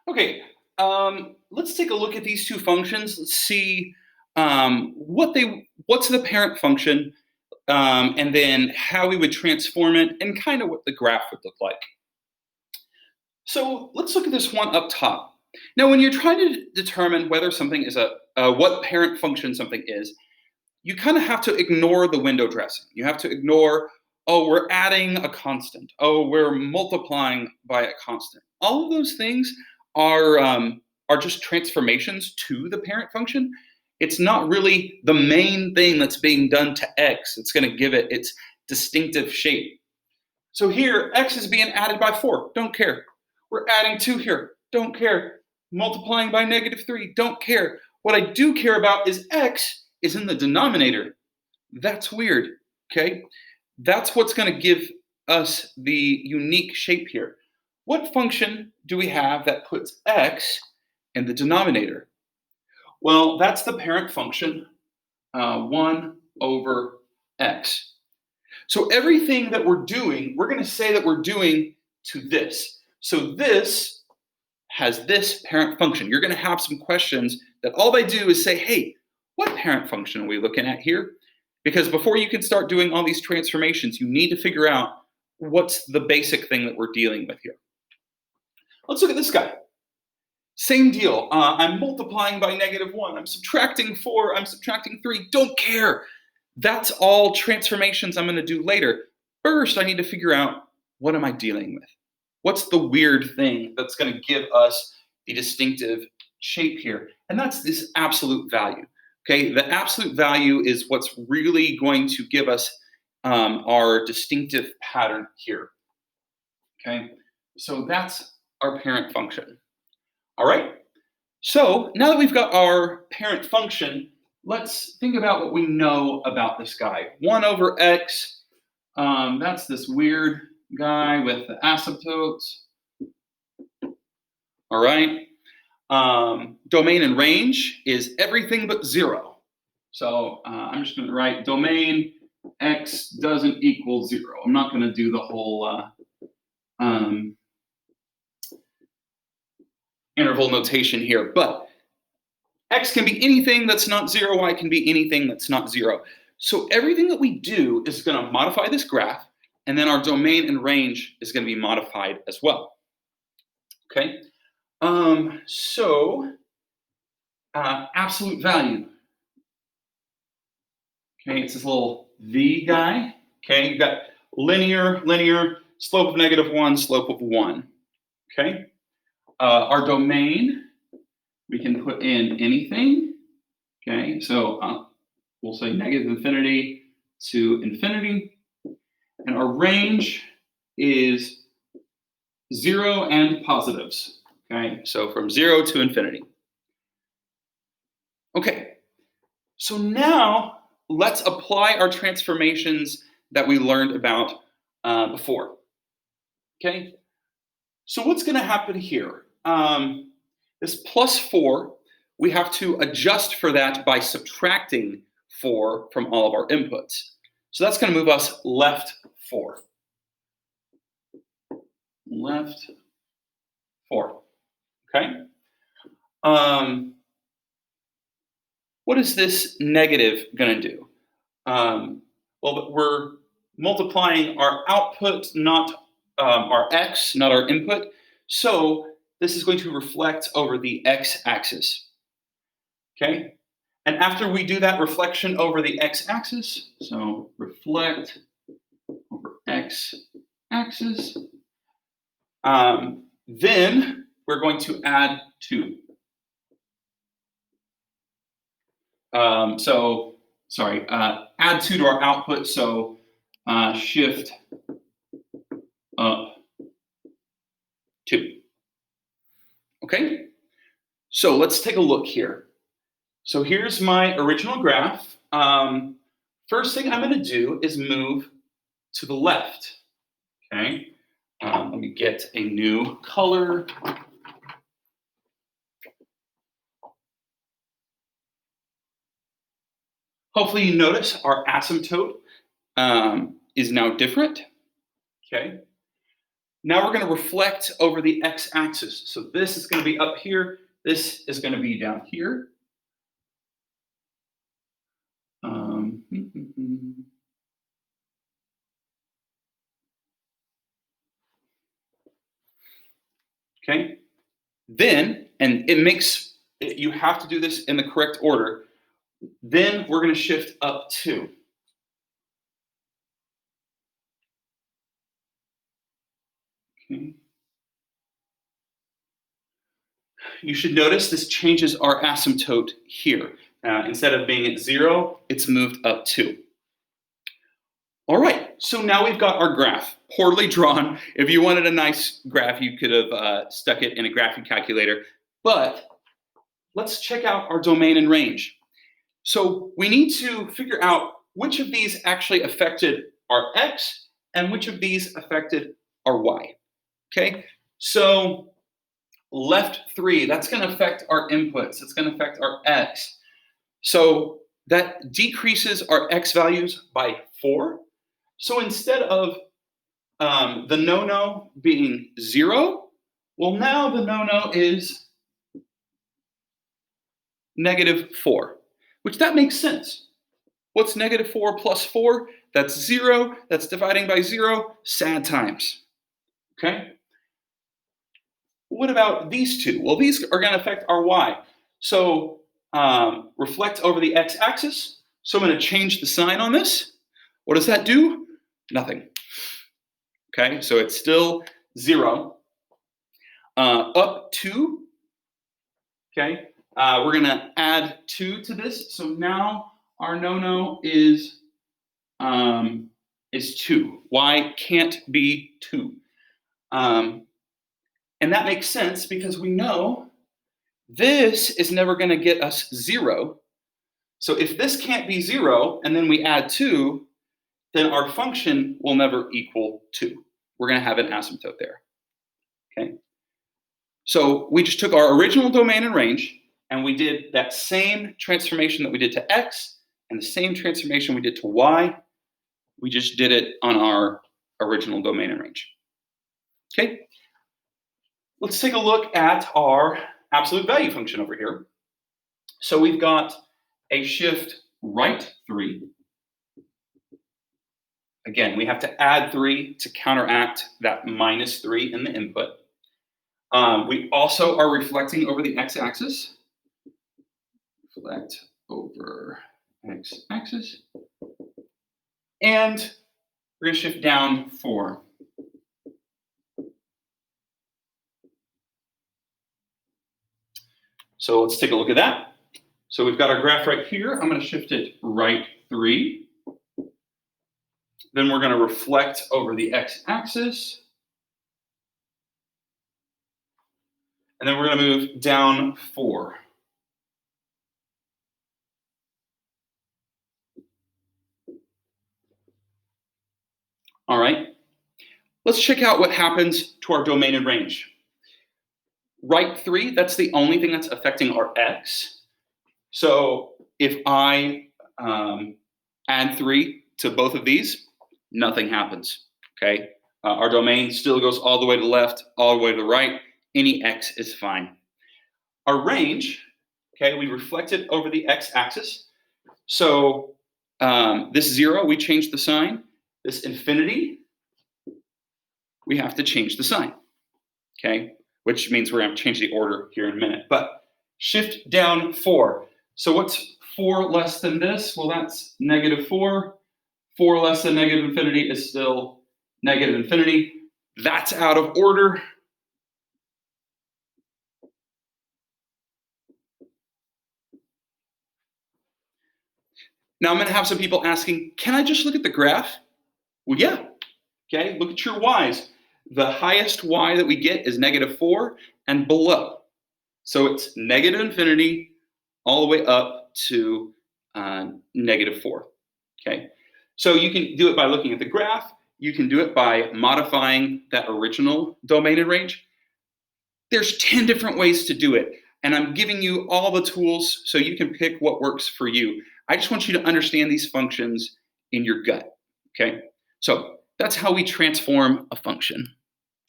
Okay, let's take a look at these two functions. Let's see what's the parent function, and then how we would transform it, and kind of what the graph would look like. So let's look at this one up top. Now, when you're trying to determine whether something is what parent function something is, you kind of have to ignore the window dressing. You have to ignore, oh, we're adding a constant. Oh, we're multiplying by a constant. All of those things are just transformations to the parent function. It's not really the main thing that's being done to x. It's going to give it its distinctive shape. So here, x is being added by 4. Don't care. We're adding 2 here. Don't care. Multiplying by -3. Don't care. What I do care about is x is in the denominator. That's weird, okay? That's what's going to give us the unique shape here. What function do we have that puts x in the denominator? Well, that's the parent function, 1 over x. So everything that we're doing, we're going to say that we're doing to this. So this has this parent function. You're going to have some questions that all they do is say, hey, what parent function are we looking at here? Because before you can start doing all these transformations, you need to figure out what's the basic thing that we're dealing with here. Let's look at this guy. Same deal. I'm multiplying by -1. I'm subtracting 4. I'm subtracting 3. Don't care. That's all transformations I'm going to do later. First, I need to figure out, what am I dealing with? What's the weird thing that's going to give us the distinctive shape here? And that's this absolute value. Okay, the absolute value is what's really going to give us our distinctive pattern here. Okay, so that's our parent function. All right, so now that we've got our parent function, let's think about what we know about this guy. 1 over x, that's this weird guy with the asymptotes. All right. Domain and range is everything but 0. So I'm just going to write domain x doesn't equal 0. I'm not going to do the whole interval notation here, but x can be anything that's not 0, y can be anything that's not 0. So everything that we do is going to modify this graph, and then our domain and range is going to be modified as well. Okay, absolute value. Okay, it's this little v guy. Okay, you've got linear, slope of -1, slope of 1. Okay, our domain, we can put in anything. Okay, so we'll say -infinity to infinity. And our range is 0 and positives. Okay, so from 0 to infinity. Okay, so now let's apply our transformations that we learned about before. Okay, so what's going to happen here? This plus 4, we have to adjust for that by subtracting 4 from all of our inputs. So that's going to move us left 4. Left 4. Okay. What is this negative going to do? Well, we're multiplying our output, not our x, not our input. So this is going to reflect over the x-axis. Okay? And after we do that reflection over the x-axis, so reflect over x-axis, then we're going to add 2. Add 2 to our output, so shift up 2. Okay, so let's take a look here. So here's my original graph. First thing I'm going to do is move to the left. Okay, let me get a new color. Hopefully you notice our asymptote is now different. Okay. Now we're going to reflect over the x-axis. So this is going to be up here. This is going to be down here. Okay. Then, and you have to do this in the correct order. Then we're going to shift up 2. Okay. You should notice this changes our asymptote here. Instead of being at 0, it's moved up 2. All right, so now we've got our graph, poorly drawn. If you wanted a nice graph, you could have stuck it in a graphing calculator. But let's check out our domain and range. So we need to figure out which of these actually affected our x and which of these affected our y. Okay, so left 3, that's going to affect our inputs. It's going to affect our x. So that decreases our x values by 4. So instead of the no-no being 0, well, now the no-no is -4, which that makes sense. What's -4 plus 4? That's 0. That's dividing by 0, sad times. Okay? What about these two? Well, these are going to affect our y. So reflect over the x-axis. So I'm going to change the sign on this. What does that do? Nothing. Okay, so it's still 0. Up 2. Okay, we're going to add 2 to this. So now our no-no is 2. Y can't be 2. And that makes sense because we know this is never going to get us 0. So if this can't be 0 and then we add 2, then our function will never equal 2. We're going to have an asymptote there. Okay. So we just took our original domain and range and we did that same transformation that we did to x and the same transformation we did to y. We just did it on our original domain and range. Okay. Let's take a look at our absolute value function over here. So we've got a shift right 3. Again, we have to add 3 to counteract that -3 in the input. We also are reflecting over the x-axis. Reflect over x-axis. And we're going to shift down 4. So let's take a look at that. So we've got our graph right here. I'm going to shift it right 3. Then we're going to reflect over the x-axis. And then we're going to move down 4. All right. Let's check out what happens to our domain and range. Right 3, that's the only thing that's affecting our x. So if I add 3 to both of these, nothing happens. Okay. Our domain still goes all the way to the left, all the way to the right. Any x is fine. Our range, okay, we reflect it over the x-axis. So this 0, we change the sign. This infinity, we have to change the sign, okay? Which means we're going to change the order here in a minute. But shift down 4. So what's 4 less than this? Well, that's -4. 4 less than negative infinity is still negative infinity. That's out of order. Now I'm going to have some people asking, can I just look at the graph? Well, yeah. Okay, look at your y's. The highest y that we get is -4 and below. So it's negative infinity all the way up to -4. Okay, so you can do it by looking at the graph. You can do it by modifying that original domain and range. There's 10 different ways to do it. And I'm giving you all the tools so you can pick what works for you. I just want you to understand these functions in your gut. Okay, so that's how we transform a function.